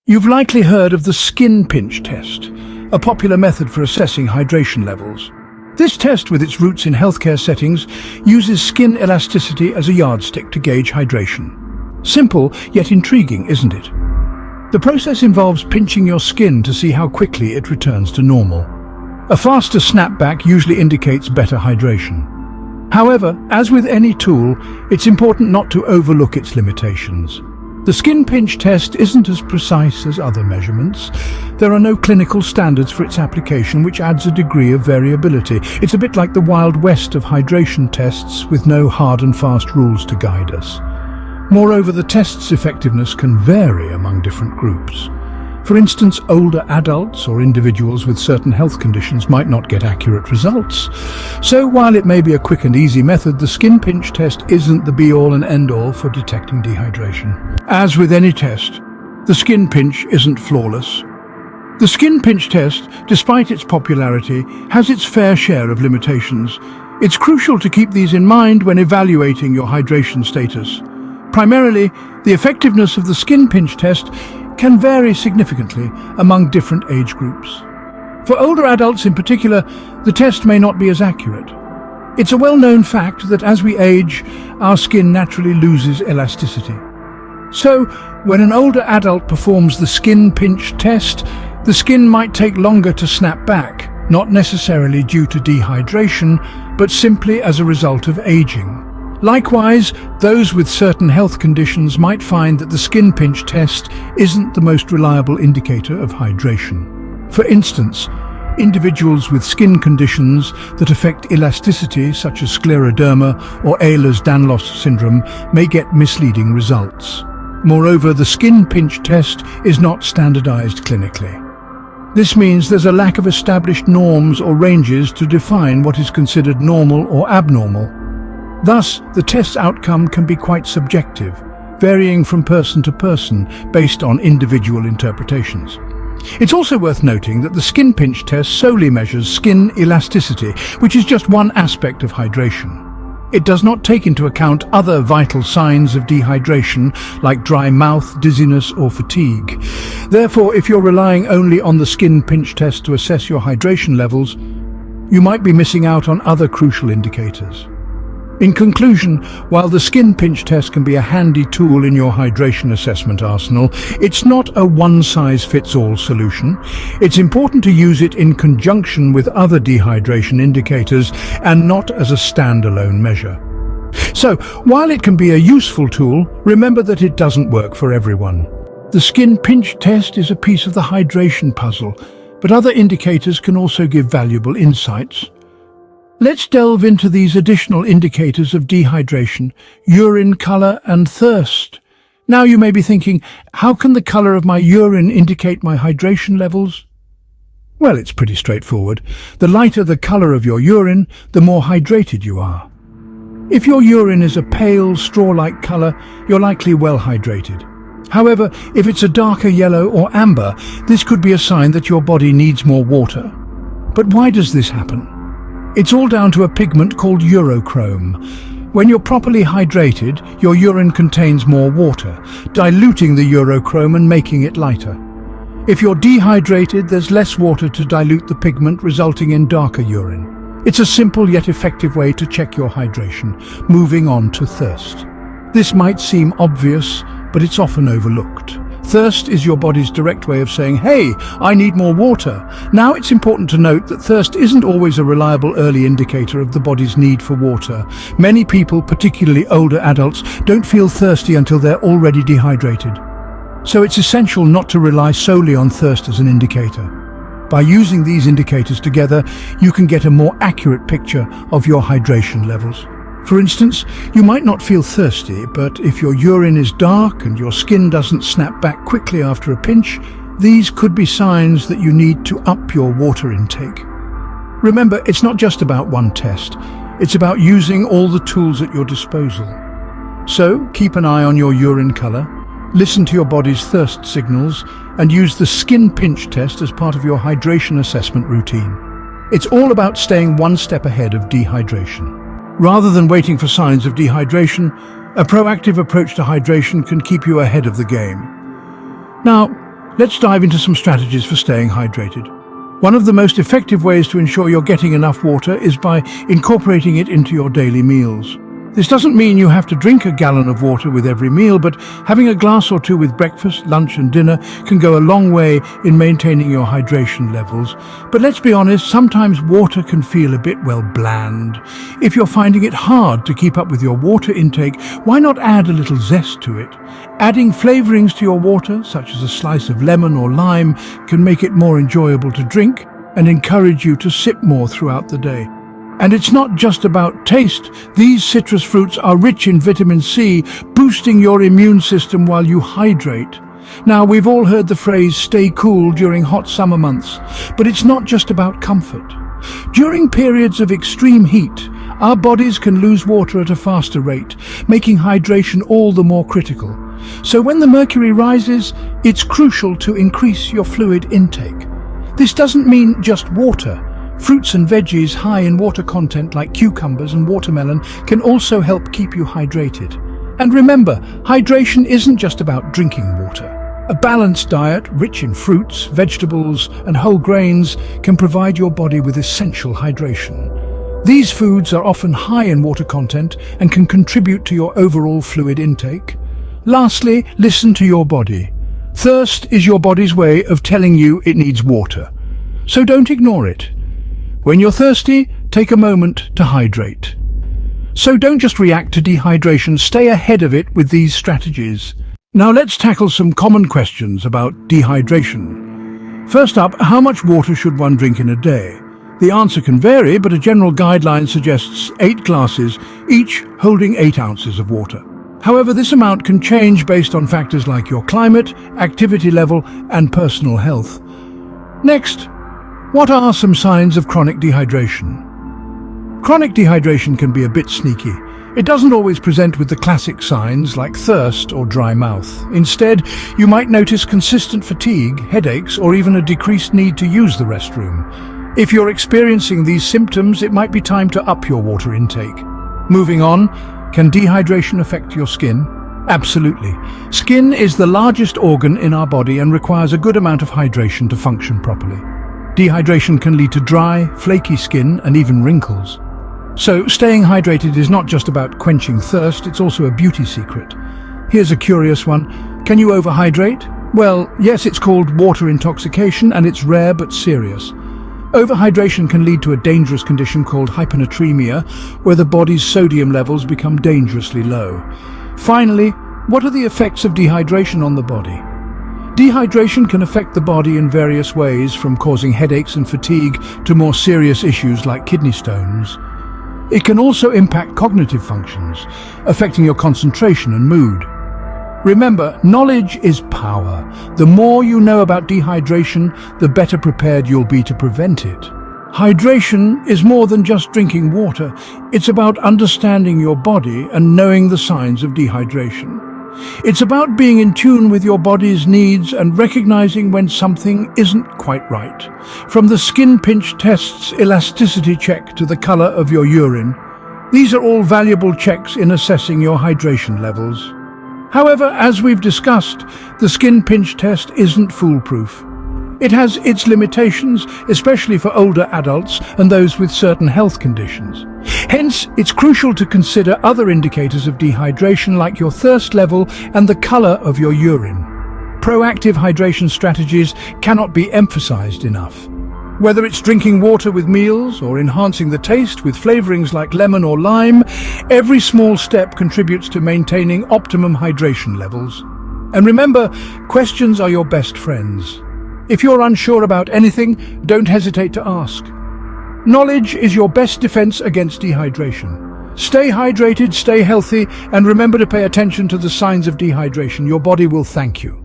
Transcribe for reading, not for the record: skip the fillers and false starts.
You've likely heard of the skin pinch test, a popular method for assessing hydration levels. This test, with its roots in healthcare settings, uses skin elasticity as a yardstick to gauge hydration. Simple, yet intriguing, isn't it? The process involves pinching your skin to see how quickly it returns to normal. A faster snapback usually indicates better hydration. However, as with any tool, it's important not to overlook its limitations. The skin pinch test isn't as precise as other measurements. There are no clinical standards for its application, which adds a degree of variability. It's a bit like the Wild West of hydration tests, with no hard and fast rules to guide us. Moreover, the test's effectiveness can vary among different groups. For instance, older adults or individuals with certain health conditions might not get accurate results. So while it may be a quick and easy method, the skin pinch test isn't the be-all and end-all for detecting dehydration. As with any test, the skin pinch isn't flawless. The skin pinch test, despite its popularity, has its fair share of limitations. It's crucial to keep these in mind when evaluating your hydration status. Primarily, the effectiveness of the skin pinch test can vary significantly among different age groups. For older adults in particular, the test may not be as accurate. It's a well-known fact that as we age, our skin naturally loses elasticity. So, when an older adult performs the skin pinch test, the skin might take longer to snap back, not necessarily due to dehydration, but simply as a result of aging. Likewise, those with certain health conditions might find that the skin pinch test isn't the most reliable indicator of hydration. For instance, individuals with skin conditions that affect elasticity, such as scleroderma or Ehlers-Danlos syndrome, may get misleading results. Moreover, the skin pinch test is not standardized clinically. This means there's a lack of established norms or ranges to define what is considered normal or abnormal. Thus, the test's outcome can be quite subjective, varying from person to person based on individual interpretations. It's also worth noting that the skin pinch test solely measures skin elasticity, which is just one aspect of hydration. It does not take into account other vital signs of dehydration, like dry mouth, dizziness, or fatigue. Therefore, if you're relying only on the skin pinch test to assess your hydration levels, you might be missing out on other crucial indicators. In conclusion, while the skin pinch test can be a handy tool in your hydration assessment arsenal, it's not a one-size-fits-all solution. It's important to use it in conjunction with other dehydration indicators and not as a standalone measure. So, while it can be a useful tool, remember that it doesn't work for everyone. The skin pinch test is a piece of the hydration puzzle, but other indicators can also give valuable insights. Let's delve into these additional indicators of dehydration: urine color and thirst. Now you may be thinking, how can the color of my urine indicate my hydration levels? Well, it's pretty straightforward. The lighter the color of your urine, the more hydrated you are. If your urine is a pale, straw-like color, you're likely well hydrated. However, if it's a darker yellow or amber, this could be a sign that your body needs more water. But why does this happen? It's all down to a pigment called urochrome. When you're properly hydrated, your urine contains more water, diluting the urochrome and making it lighter. If you're dehydrated, there's less water to dilute the pigment, resulting in darker urine. It's a simple yet effective way to check your hydration. Moving on to thirst. This might seem obvious, but it's often overlooked. Thirst is your body's direct way of saying, hey, I need more water. Now, it's important to note that thirst isn't always a reliable early indicator of the body's need for water. Many people, particularly older adults, don't feel thirsty until they're already dehydrated. So it's essential not to rely solely on thirst as an indicator. By using these indicators together, you can get a more accurate picture of your hydration levels. For instance, you might not feel thirsty, but if your urine is dark and your skin doesn't snap back quickly after a pinch, these could be signs that you need to up your water intake. Remember, it's not just about one test. It's about using all the tools at your disposal. So, keep an eye on your urine color, listen to your body's thirst signals, and use the skin pinch test as part of your hydration assessment routine. It's all about staying one step ahead of dehydration. Rather than waiting for signs of dehydration, a proactive approach to hydration can keep you ahead of the game. Now, Let's dive into some strategies for staying hydrated. One of the most effective ways to ensure you're getting enough water is by incorporating it into your daily meals. This doesn't mean you have to drink a gallon of water with every meal, but having a glass or two with breakfast, lunch and dinner can go a long way in maintaining your hydration levels. But let's be honest, sometimes water can feel a bit, bland. If you're finding it hard to keep up with your water intake, why not add a little zest to it? Adding flavorings to your water, such as a slice of lemon or lime, can make it more enjoyable to drink and encourage you to sip more throughout the day. And it's not just about taste. These citrus fruits are rich in vitamin C, boosting your immune system while you hydrate. Now, we've all heard the phrase, stay cool during hot summer months, but it's not just about comfort. During periods of extreme heat, our bodies can lose water at a faster rate, making hydration all the more critical. So when the mercury rises, it's crucial to increase your fluid intake. This doesn't mean just water. Fruits and veggies high in water content like cucumbers and watermelon can also help keep you hydrated. And remember, hydration isn't just about drinking water. A balanced diet, rich in fruits, vegetables, and whole grains, can provide your body with essential hydration. These foods are often high in water content and can contribute to your overall fluid intake. Lastly, listen to your body. Thirst is your body's way of telling you it needs water. So don't ignore it. When you're thirsty, take a moment to hydrate. So don't just react to dehydration, stay ahead of it with these strategies. Now let's tackle some common questions about dehydration. First up, how much water should one drink in a day? The answer can vary, but a general guideline suggests 8 glasses, each holding 8 ounces of water. However, this amount can change based on factors like your climate, activity level, and personal health. Next, what are some signs of chronic dehydration? Chronic dehydration can be a bit sneaky. It doesn't always present with the classic signs like thirst or dry mouth. Instead, you might notice consistent fatigue, headaches, or even a decreased need to use the restroom. If you're experiencing these symptoms, it might be time to up your water intake. Moving on, can dehydration affect your skin? Absolutely. Skin is the largest organ in our body and requires a good amount of hydration to function properly. Dehydration can lead to dry, flaky skin and even wrinkles. So staying hydrated is not just about quenching thirst, it's also a beauty secret. Here's a curious one. Can you overhydrate? Well, yes, it's called water intoxication and it's rare but serious. Overhydration can lead to a dangerous condition called hyponatremia, where the body's sodium levels become dangerously low. Finally, what are the effects of dehydration on the body? Dehydration can affect the body in various ways, from causing headaches and fatigue to more serious issues like kidney stones. It can also impact cognitive functions, affecting your concentration and mood. Remember, knowledge is power. The more you know about dehydration, the better prepared you'll be to prevent it. Hydration is more than just drinking water. It's about understanding your body and knowing the signs of dehydration. It's about being in tune with your body's needs and recognizing when something isn't quite right. From the skin pinch test's elasticity check to the color of your urine, these are all valuable checks in assessing your hydration levels. However, as we've discussed, the skin pinch test isn't foolproof. It has its limitations, especially for older adults and those with certain health conditions. Hence, it's crucial to consider other indicators of dehydration like your thirst level and the color of your urine. Proactive hydration strategies cannot be emphasized enough. Whether it's drinking water with meals or enhancing the taste with flavorings like lemon or lime, every small step contributes to maintaining optimum hydration levels. And remember, questions are your best friends. If you're unsure about anything, don't hesitate to ask. Knowledge is your best defense against dehydration. Stay hydrated, stay healthy, and remember to pay attention to the signs of dehydration. Your body will thank you.